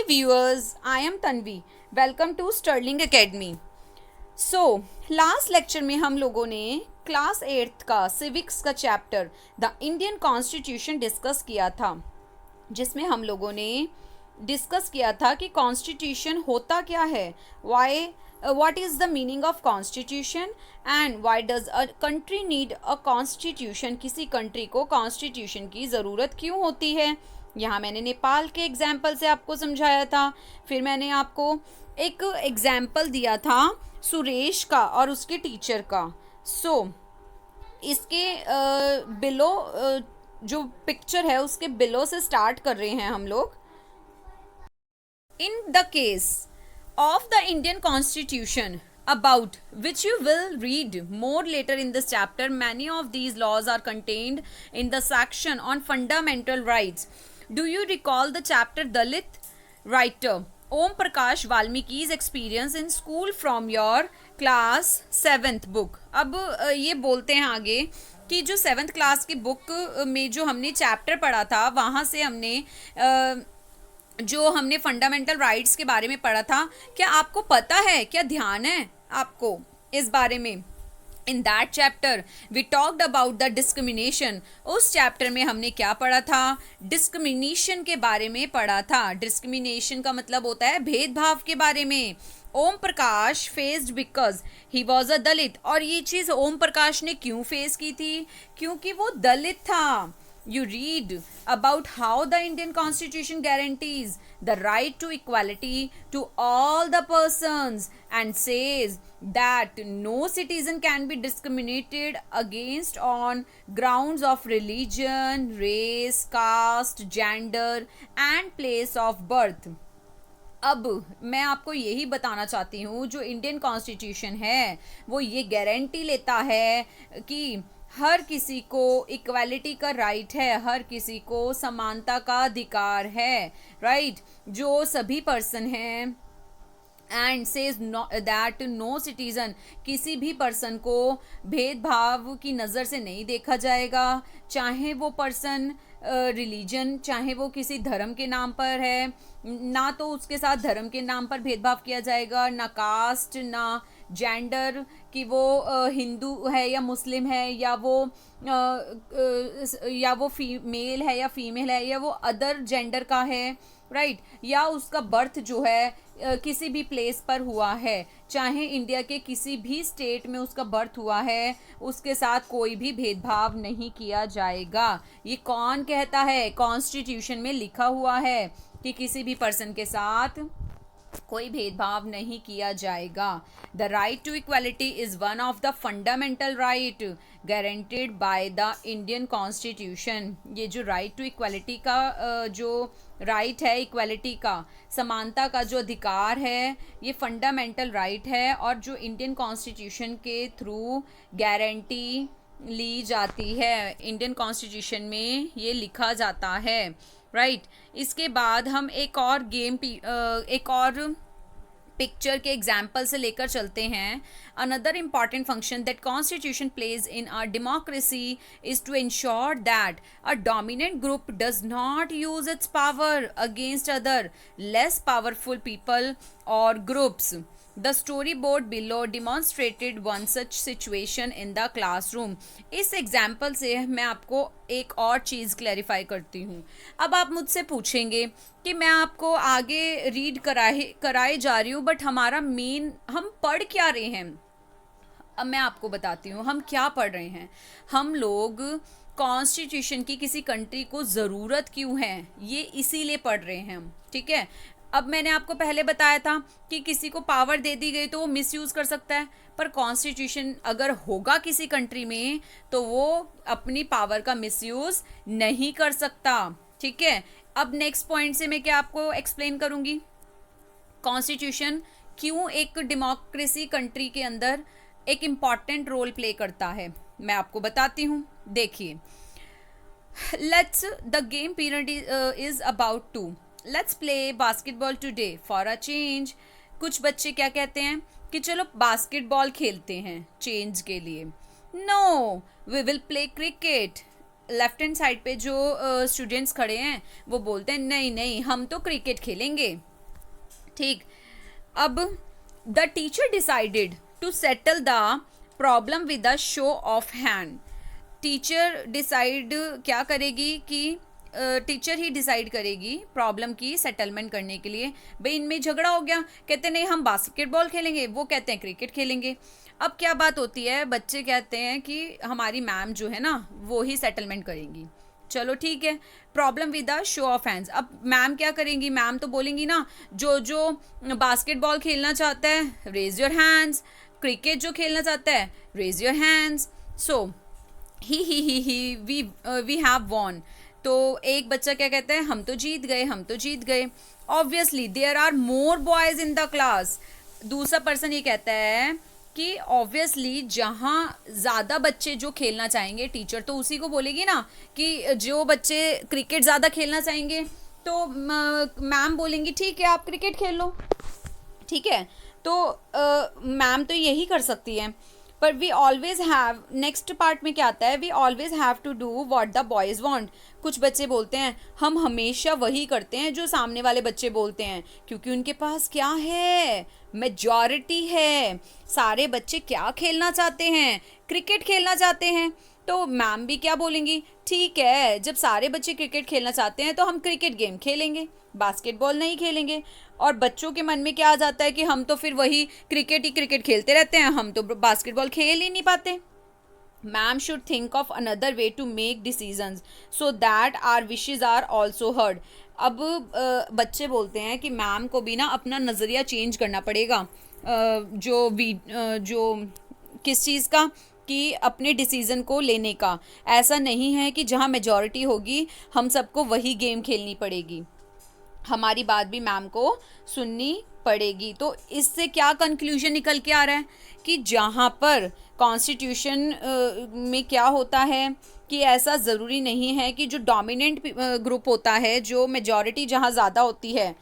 viewers, I am Tanvi. Welcome to Sterling Academy. Last lecture में हम लोगों ने क्लास 8th का सिविक्स का chapter the Indian constitution discuss किया था, जिसमें हम लोगों ने डिस्कस किया था कि कॉन्स्टिट्यूशन होता क्या है, what is the meaning of constitution and why does a country need a constitution, किसी कंट्री को कॉन्स्टिट्यूशन की ज़रूरत क्यों होती है। यहाँ मैंने नेपाल के एग्जाम्पल से आपको समझाया था। फिर मैंने आपको एक एग्जाम्पल दिया था सुरेश का और उसके टीचर का। इसके बिलो जो पिक्चर है उसके बिलो से स्टार्ट कर रहे हैं हम लोग। In the case of the Indian Constitution, about which you will read more later in this chapter, many of these laws are contained in the section on fundamental rights. Do you recall the chapter Dalit? Writer Om Prakash Valmiki's experience in school from your class 7th book. अब ये बोलते हैं आगे कि जो 7th class की book में जो हमने चैप्टर पढ़ा था, वहाँ से हमने जो हमने फंडामेंटल राइट्स के बारे में पढ़ा था, क्या आपको पता है, क्या ध्यान है आपको इस बारे में। In that chapter we talked about the discrimination. उस चैप्टर में हमने क्या पढ़ा था, डिस्क्रिमिनेशन के बारे में पढ़ा था। डिस्क्रिमिनेशन का मतलब होता है भेदभाव के बारे में। Om Prakash faced because he was a Dalit, और ये चीज़ ओम प्रकाश ने क्यों फेस की थी, क्योंकि वो दलित था। You read about how the Indian Constitution guarantees the right to equality to all the persons and says that no citizen can be discriminated against on grounds of religion, race, caste, gender and place of birth. अब मैं आपको यही बताना चाहती हूँ, जो Indian constitution है वो ये गारंटी लेता है कि हर किसी को इक्वालिटी का राइट है, हर किसी को समानता का अधिकार है, राइट। जो सभी पर्सन हैं and says that no citizen, किसी भी पर्सन को भेदभाव की नज़र से नहीं देखा जाएगा, चाहे वो पर्सन रिलीजन, चाहे वो किसी धर्म के नाम पर है, ना तो उसके साथ धर्म के नाम पर भेदभाव किया जाएगा, ना कास्ट, ना जेंडर कि वो हिंदू है या मुस्लिम है, या वो मेल है या फीमेल है, या वो अदर जेंडर का है, राइट, या उसका बर्थ जो है किसी भी प्लेस पर हुआ है, चाहे इंडिया के किसी भी स्टेट में उसका बर्थ हुआ है, उसके साथ कोई भी भेदभाव नहीं किया जाएगा। ये कौन कहता है, कॉन्स्टिट्यूशन में लिखा हुआ है कि किसी भी पर्सन के साथ कोई भेदभाव नहीं किया जाएगा। The right to equality is one of the fundamental right guaranteed by the Indian constitution. ये जो राइट टू इक्वालिटी का जो राइट है, इक्वालिटी का, समानता का जो अधिकार है, ये फंडामेंटल राइट है और जो इंडियन कॉन्स्टिट्यूशन के थ्रू गारंटी ली जाती है, इंडियन कॉन्स्टिट्यूशन में ये लिखा जाता है, राइट। इसके बाद हम एक और पिक्चर के एग्जाम्पल से लेकर चलते हैं। Another important function that constitution plays in a democracy is to ensure that a dominant group does not use its power against other less powerful people और groups. The storyboard below demonstrated one such situation in the classroom. इस example से मैं आपको एक और चीज़ clarify करती हूँ। अब आप मुझसे पूछेंगे कि मैं आपको आगे रीड कराए जा रही हूँ, बट हमारा मेन हम पढ़ क्या रहे हैं। अब मैं आपको बताती हूँ हम क्या पढ़ रहे हैं। हम लोग कॉन्स्टिट्यूशन की किसी कंट्री को ज़रूरत क्यों है, ये इसीलिए पढ़ रहे हैं हम, ठीक है। अब मैंने आपको पहले बताया था कि किसी को पावर दे दी गई तो वो मिसयूज़ कर सकता है, पर कॉन्स्टिट्यूशन अगर होगा किसी कंट्री में तो वो अपनी पावर का मिसयूज़ नहीं कर सकता, ठीक है। अब नेक्स्ट पॉइंट से मैं क्या आपको एक्सप्लेन करूँगी, कॉन्स्टिट्यूशन क्यों एक डेमोक्रेसी कंट्री के अंदर एक इम्पॉर्टेंट रोल प्ले करता है, मैं आपको बताती हूँ। देखिए, let's the game period is about to let's play basketball today for a change. कुछ बच्चे क्या कहते हैं कि चलो बास्केटबॉल खेलते हैं चेंज के लिए। No, we will play cricket. Left hand side पे जो स्टूडेंट्स खड़े हैं वो बोलते हैं नहीं नहीं हम तो क्रिकेट खेलेंगे, ठीक। अब the teacher decided to settle the problem with a show of hand. Teacher decide क्या करेगी कि टीचर ही डिसाइड करेगी प्रॉब्लम की सेटलमेंट करने के लिए। भाई इनमें झगड़ा हो गया, कहते नहीं हम बास्केटबॉल खेलेंगे, वो कहते हैं क्रिकेट खेलेंगे। अब क्या बात होती है, बच्चे कहते हैं कि हमारी मैम जो है ना वो ही सेटलमेंट करेंगी। चलो ठीक है, problem with the show off hands. अब मैम क्या करेंगी, मैम तो बोलेंगी ना जो जो बास्केटबॉल खेलना चाहता है रेज योर हैंड्स, क्रिकेट जो खेलना चाहता है रेज योर हैंड्स। सो ही वी हैव वॉन। तो एक बच्चा क्या कहता है, हम तो जीत गए, हम तो जीत गए। Obviously there are more boys in the class. दूसरा पर्सन ये कहता है कि ऑब्वियसली जहाँ ज़्यादा बच्चे जो खेलना चाहेंगे, टीचर तो उसी को बोलेगी ना कि जो बच्चे क्रिकेट ज़्यादा खेलना चाहेंगे तो मैम बोलेंगी ठीक है आप क्रिकेट खेल लो। ठीक है, तो मैम तो यही कर सकती है। पर we always have, next part में क्या आता है, we always have to do what the boys want. कुछ बच्चे बोलते हैं हम हमेशा वही करते हैं जो सामने वाले बच्चे बोलते हैं, क्योंकि उनके पास क्या है, मेजॉरिटी है। सारे बच्चे क्या खेलना चाहते हैं, क्रिकेट खेलना चाहते हैं। तो मैम भी क्या बोलेंगी, ठीक है जब सारे बच्चे क्रिकेट खेलना चाहते हैं तो हम क्रिकेट गेम खेलेंगे, बास्केटबॉल नहीं खेलेंगे। और बच्चों के मन में क्या आ जाता है कि हम तो फिर वही क्रिकेट ही क्रिकेट खेलते रहते हैं, हम तो बास्केटबॉल खेल ही नहीं पाते। Ma'am should think of another way to make decisions so that our wishes are also heard. अब बच्चे बोलते हैं कि मैम को भी ना अपना नज़रिया चेंज करना पड़ेगा, जो किस चीज़ का, कि अपने डिसीज़न को लेने का। ऐसा नहीं है कि जहाँ मेजॉरिटी होगी हम सबको वही गेम खेलनी पड़ेगी, हमारी बात भी मैम को सुननी पड़ेगी। तो इससे क्या कंक्लूजन निकल के आ रहा है कि जहाँ पर कॉन्स्टिट्यूशन में क्या होता है कि ऐसा ज़रूरी नहीं है कि जो डोमिनेंट ग्रुप होता है, जो मेजॉरिटी जहाँ ज़्यादा होती है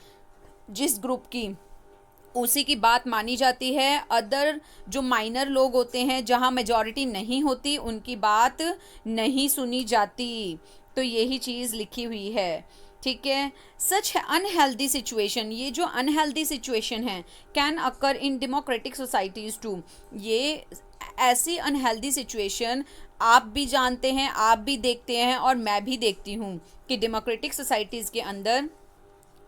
जिस ग्रुप की, उसी की बात मानी जाती है। अदर जो माइनर लोग होते हैं जहाँ मेजॉरिटी नहीं होती उनकी बात नहीं सुनी जाती। तो यही चीज़ लिखी हुई है। ठीक है, सच अनहेल्दी सिचुएशन, ये जो अनहेल्दी सिचुएशन है can occur in democratic societies too. ये ऐसी अनहेल्दी सिचुएशन आप भी जानते हैं, आप भी देखते हैं और मैं भी देखती हूँ कि डेमोक्रेटिक सोसाइटीज़ के अंदर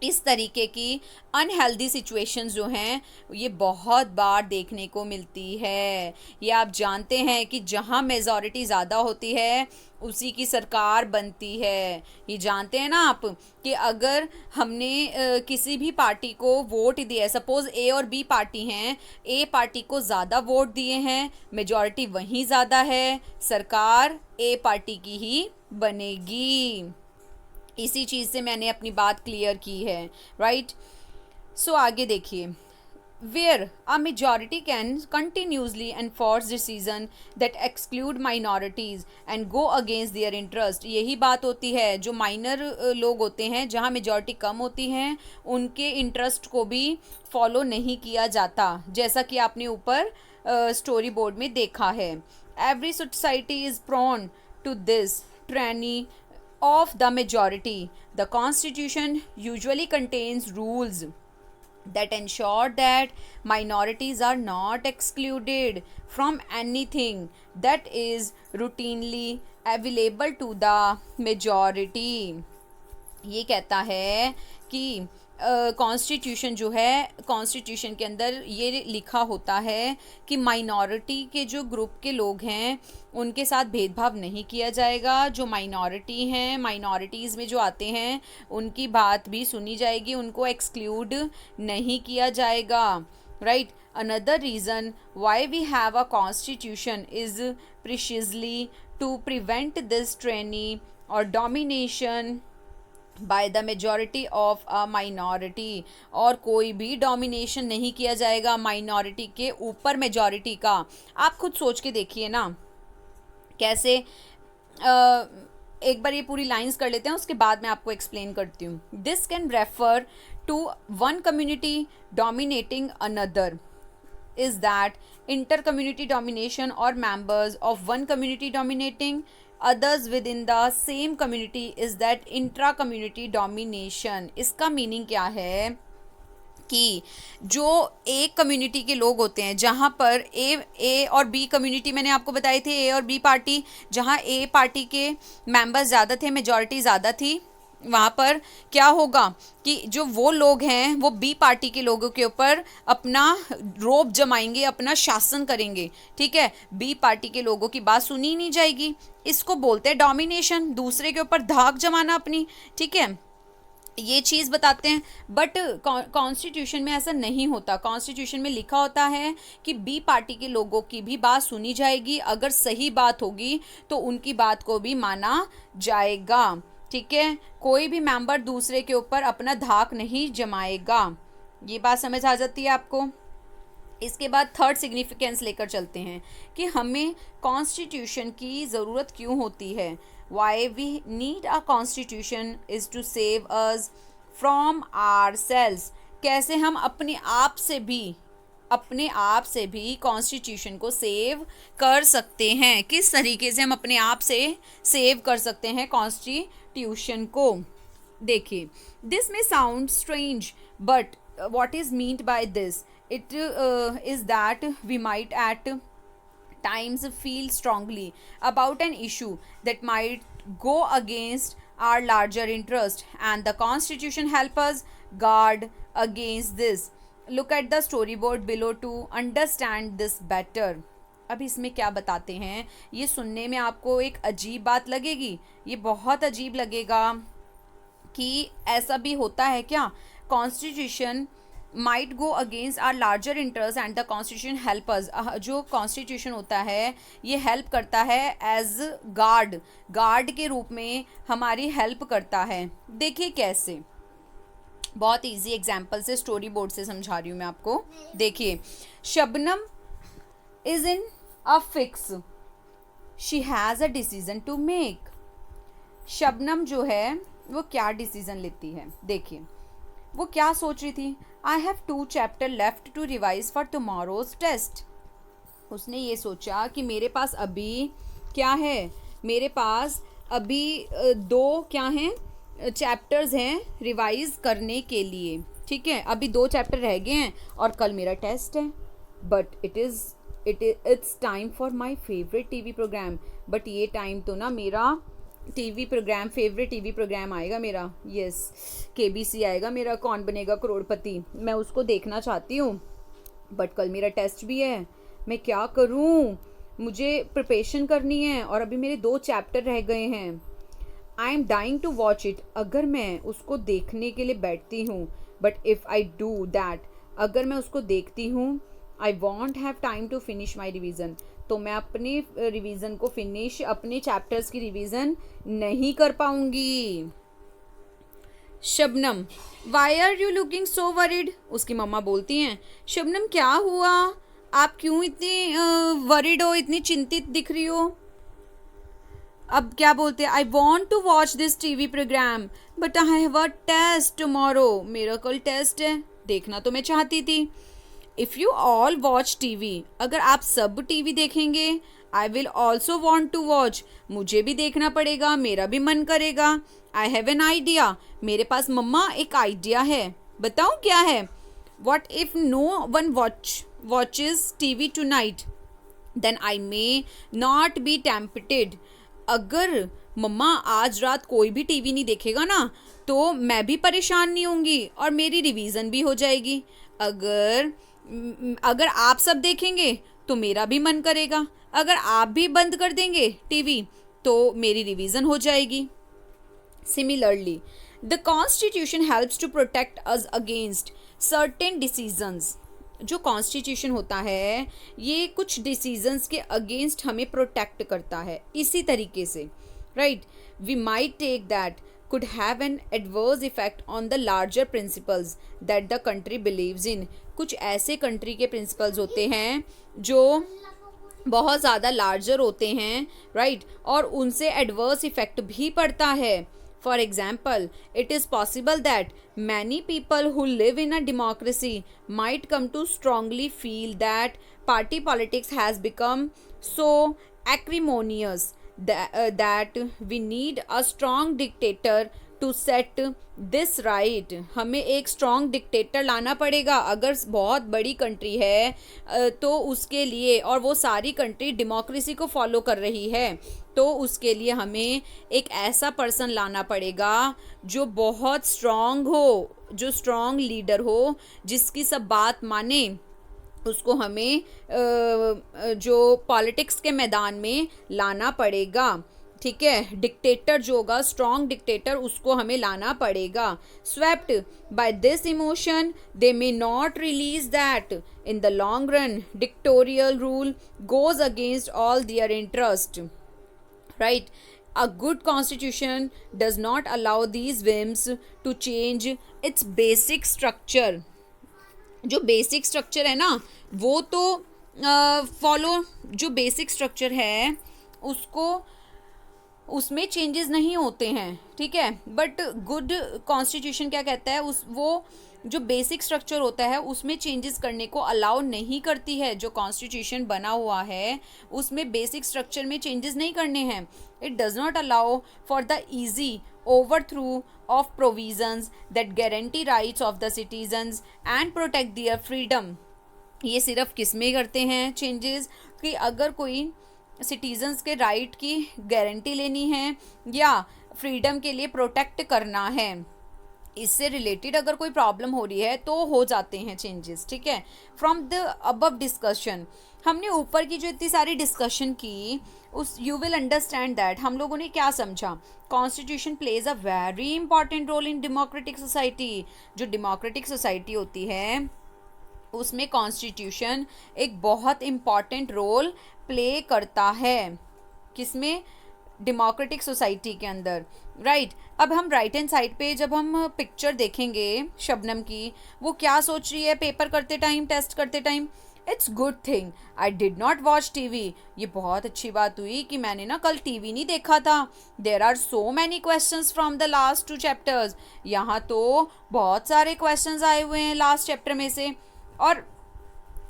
इस तरीके की अनहेल्दी सिचुएशंस जो हैं ये बहुत बार देखने को मिलती है। ये आप जानते हैं कि जहाँ मेजॉरिटी ज़्यादा होती है उसी की सरकार बनती है। ये जानते हैं ना आप कि अगर हमने किसी भी पार्टी को वोट दिया, सपोज़ ए और बी पार्टी हैं, ए पार्टी को ज़्यादा वोट दिए हैं, मेजॉरिटी वहीं ज़्यादा है, सरकार ए पार्टी की ही बनेगी। इसी चीज़ से मैंने अपनी बात क्लियर की है, राइट। सो आगे देखिए, where a majority can continuously enforce decision that exclude minorities and go against their interest. यही बात होती है, जो माइनर लोग होते हैं जहाँ मेजॉरिटी कम होती हैं उनके इंटरेस्ट को भी फॉलो नहीं किया जाता, जैसा कि आपने ऊपर स्टोरी बोर्ड में देखा है। Every society is prone to this tyranny of the majority. The constitution usually contains rules that ensure that minorities are not excluded from anything that is routinely available to the majority. ये कहता है कि constitution जो है, constitution के अंदर ये लिखा होता है कि माइनॉरिटी के जो ग्रुप के लोग हैं उनके साथ भेदभाव नहीं किया जाएगा। जो माइनॉरिटी हैं, माइनॉरिटीज़ में जो आते हैं उनकी बात भी सुनी जाएगी, उनको एक्सक्लूड नहीं किया जाएगा, right. Another reason why we have a constitution is precisely to prevent this tyranny or domination by the majority of a minority. और कोई भी डोमिनेशन नहीं किया जाएगा माइनॉरिटी के ऊपर मेजॉरिटी का। आप खुद सोच के देखिए ना कैसे। एक बार ये पूरी लाइंस कर लेते हैं, उसके बाद मैं आपको एक्सप्लेन करती हूँ। This can refer to one community dominating another, is that inter-community domination or members of one community dominating others within the same community is that intra-community domination। इसका मीनिंग क्या है कि जो एक कम्युनिटी के लोग होते हैं, जहाँ पर ए और बी कम्युनिटी, मैंने आपको बताई थी ए और बी पार्टी, जहाँ ए पार्टी के मेंबर्स ज़्यादा थे, मेजॉरिटी ज़्यादा थी, वहाँ पर क्या होगा कि जो वो लोग हैं वो बी पार्टी के लोगों के ऊपर अपना रोब जमाएंगे, अपना शासन करेंगे। ठीक है, बी पार्टी के लोगों की बात सुनी ही नहीं जाएगी। इसको बोलते हैं डोमिनेशन, दूसरे के ऊपर धाक जमाना अपनी। ठीक है, ये चीज़ बताते हैं। बट कॉन्स्टिट्यूशन में ऐसा नहीं होता। कॉन्स्टिट्यूशन में लिखा होता है कि बी पार्टी के लोगों की भी बात सुनी जाएगी, अगर सही बात होगी तो उनकी बात को भी माना जाएगा। ठीक है, कोई भी मेंबर दूसरे के ऊपर अपना धाक नहीं जमाएगा। ये बात समझ आ जाती है आपको। इसके बाद थर्ड सिग्निफिकेंस लेकर चलते हैं कि हमें कॉन्स्टिट्यूशन की ज़रूरत क्यों होती है। Why we need a constitution is to save us from ourselves. कैसे हम अपने आप से भी कॉन्स्टिट्यूशन को सेव कर सकते हैं, किस तरीके से हम अपने आप से सेव कर सकते हैं कॉन्स्टिट्यूशन को। देखिए, दिस में sound strange but what is meant by this, it is that we might at times feel strongly about an issue that might go against our larger interest, and the constitution help us guard against this. Look at the storyboard below to understand this better. अब इसमें क्या बताते हैं, ये सुनने में आपको एक अजीब बात लगेगी, ये बहुत अजीब लगेगा कि ऐसा भी होता है क्या। Constitution might go against our larger interest and the constitution help us. जो कॉन्स्टिट्यूशन होता है ये हेल्प करता है एज गार्ड के रूप में हमारी हेल्प करता है। देखिए कैसे, बहुत इजी एग्जांपल से, स्टोरी बोर्ड से समझा रही हूँ मैं आपको। देखिए, Shabnam is in a fix, she has a decision to make. Shabnam जो है वो क्या डिसीजन लेती है, देखिए वो क्या सोच रही थी। I have 2 chapter left to revise for tomorrow's test. उसने ये सोचा कि मेरे पास अभी क्या है, मेरे पास अभी 2 क्या हैं चैप्टर्स हैं रिवाइज करने के लिए। ठीक है, अभी 2 चैप्टर रह गए हैं और कल मेरा टेस्ट है। But it's time for my favourite TV programme. But ये टाइम तो ना मेरा फेवरेट टीवी प्रोग्राम आएगा मेरा, यस, केबीसी आएगा मेरा, कौन बनेगा करोड़पति, मैं उसको देखना चाहती हूँ। बट कल मेरा टेस्ट भी है, मैं क्या करूँ, मुझे प्रिपरेशन करनी है और अभी मेरे 2 चैप्टर रह गए हैं। I am dying to watch it. अगर मैं उसको देखने के लिए बैठती हूँ, but if I do that, अगर मैं उसको देखती हूँ, I won't have time to finish my revision, तो मैं अपने रिवीजन को अपने चैप्टर्स की रिवीजन नहीं कर पाऊंगी। Shabnam, why are you looking so worried. उसकी मम्मा बोलती हैं, शबनम क्या हुआ, आप क्यों इतनी वरीड हो, इतनी चिंतित दिख रही हो। अब क्या बोलते हैं, I want to watch this TV programme but I have a test tomorrow. मेरा कल टेस्ट है, देखना तो मैं चाहती थी। If you all watch TV, अगर आप सब टीवी देखेंगे, I will also want to watch, मुझे भी देखना पड़ेगा, मेरा भी मन करेगा। आई हैव एन आइडिया, मेरे पास मम्मा एक आइडिया है, बताऊँ क्या है। What if no one watches TV tonight, then I may not be tempted. अगर मम्मा आज रात कोई भी टीवी नहीं देखेगा ना, तो मैं भी परेशान नहीं होंगी और मेरी रिवीजन भी हो जाएगी। अगर आप सब देखेंगे तो मेरा भी मन करेगा, अगर आप भी बंद कर देंगे टीवी तो मेरी रिवीजन हो जाएगी। Similarly, the constitution helps to protect us against certain decisions. जो कॉन्स्टिट्यूशन होता है ये कुछ डिसीजंस के अगेंस्ट हमें प्रोटेक्ट करता है। इसी तरीके से, right, we might take that could have an adverse effect on the larger principles that the country believes in। कुछ ऐसे कंट्री के प्रिंसिपल्स होते हैं जो बहुत ज़्यादा लार्जर होते हैं, राइट, और उनसे एडवर्स इफेक्ट भी पड़ता है। For example, it is possible that many people who live in a democracy might come to strongly feel that party politics has become so acrimonious that we need a strong dictator to to set this right, हमें एक strong dictator लाना पड़ेगा। अगर बहुत बड़ी country है तो उसके लिए, और वो सारी कंट्री डेमोक्रेसी को फॉलो कर रही है, तो उसके लिए हमें एक ऐसा पर्सन लाना पड़ेगा जो बहुत स्ट्रॉन्ग हो, जो स्ट्रॉन्ग लीडर हो, जिसकी सब बात माने। उसको हमें जो पॉलिटिक्स के मैदान में लाना पड़ेगा। ठीक है, डिक्टेटर जो होगा, स्ट्रॉन्ग डिक्टेटर, उसको हमें लाना पड़ेगा। Swept by this emotion they may not release that in the long run dictatorial rule goes against all their interest, right. A good constitution does not allow these whims to change its basic structure. जो basic structure है ना, वो तो follow, जो basic structure है उसको, उसमें changes नहीं होते हैं। ठीक है, बट गुड कॉन्स्टिट्यूशन क्या कहता है, उस वो जो बेसिक स्ट्रक्चर होता है उसमें चेंजेस करने को अलाउ नहीं करती है। जो कॉन्स्टिट्यूशन बना हुआ है उसमें बेसिक स्ट्रक्चर में चेंजेस नहीं करने हैं। It does not allow for the easy overthrow of provisions that guarantee rights of the citizens and protect their freedom. ये सिर्फ किस में करते हैं चेंजेस, कि अगर कोई सिटीजन्स के राइट की गारंटी लेनी है या फ्रीडम के लिए प्रोटेक्ट करना है, इससे रिलेटेड अगर कोई प्रॉब्लम हो रही है तो हो जाते हैं चेंजेस। ठीक है, फ्रॉम द अबव डिस्कशन, हमने ऊपर की जो इतनी सारी डिस्कशन की, उस यू विल अंडरस्टैंड दैट हम लोगों ने क्या समझा। Constitution plays a very important role in democratic society. जो डेमोक्रेटिक सोसाइटी होती है उसमें कॉन्स्टिट्यूशन एक बहुत इम्पॉर्टेंट रोल प्ले करता है। किसमें? डेमोक्रेटिक सोसाइटी के अंदर, राइट। अब हम राइट हैंड साइड पे जब हम पिक्चर देखेंगे शबनम की, वो क्या सोच रही है पेपर करते टाइम, टेस्ट करते time, it's good thing I did not watch TV. ये बहुत अच्छी बात हुई कि मैंने ना कल टीवी नहीं देखा था। There are so many questions from the last 2 chapters. यहाँ तो बहुत सारे क्वेश्चंस आए हुए हैं लास्ट चैप्टर में से। और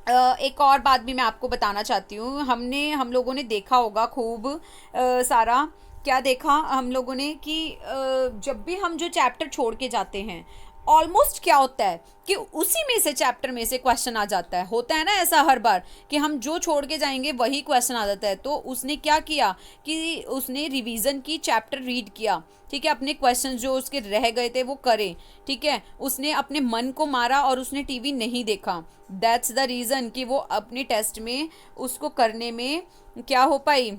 एक और बात भी मैं आपको बताना चाहती हूँ, हम लोगों ने देखा होगा खूब सारा, क्या देखा हम लोगों ने कि जब भी हम जो चैप्टर छोड़ के जाते हैं, ऑलमोस्ट क्या होता है कि उसी में से चैप्टर में से क्वेश्चन आ जाता है। होता है ना ऐसा हर बार कि हम जो छोड़ के जाएंगे वही क्वेश्चन आ जाता है। तो उसने क्या किया कि उसने रिवीजन की, चैप्टर रीड किया, ठीक है, अपने क्वेश्चन जो उसके रह गए थे वो करे, ठीक है, उसने अपने मन को मारा और उसने टीवी नहीं देखा। दैट्स द रीज़न कि वो अपने टेस्ट में उसको करने में क्या हो पाई,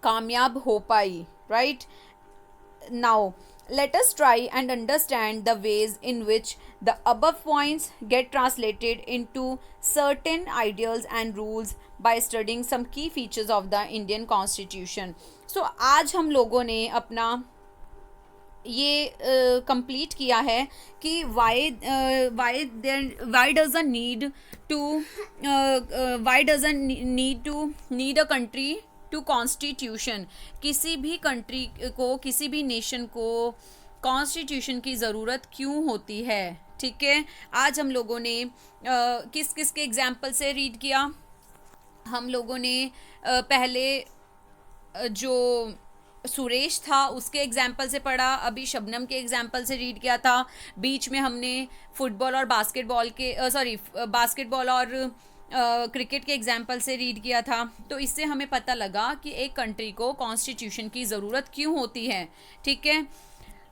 कामयाब हो पाई, right. Now let us try and understand the ways in which the above points get translated into certain ideals and rules by studying some key features of the Indian Constitution. So आज हम लोगों ने अपना ये complete किया है कि why does a need to need a country to constitution. किसी भी कंट्री को, किसी भी नेशन को कॉन्स्टिट्यूशन की ज़रूरत क्यों होती है। ठीक है, आज हम लोगों ने किस किस के एग्जाम्पल से रीड किया। हम लोगों ने पहले जो सुरेश था उसके एग्जाम्पल से पढ़ा, अभी शबनम के एग्जाम्पल से रीड किया था, बीच में हमने फुटबॉल और बास्केटबॉल के बास्केटबॉल और क्रिकेट के एग्जाम्पल से रीड किया था। तो इससे हमें पता लगा कि एक कंट्री को कॉन्स्टिट्यूशन की ज़रूरत क्यों होती है। ठीक है,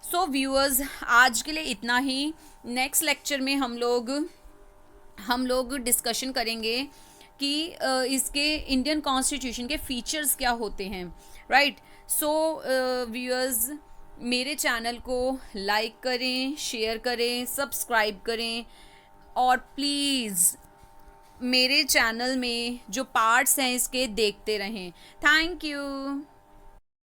सो व्यूअर्स आज के लिए इतना ही। नेक्स्ट लेक्चर में हम लोग डिस्कशन करेंगे कि इसके इंडियन कॉन्स्टिट्यूशन के फीचर्स क्या होते हैं, राइट। सो व्यूअर्स मेरे चैनल को लाइक करें, शेयर करें, सब्सक्राइब करें और प्लीज़ मेरे चैनल में जो पार्ट्स हैं इसके देखते रहें। Thank you.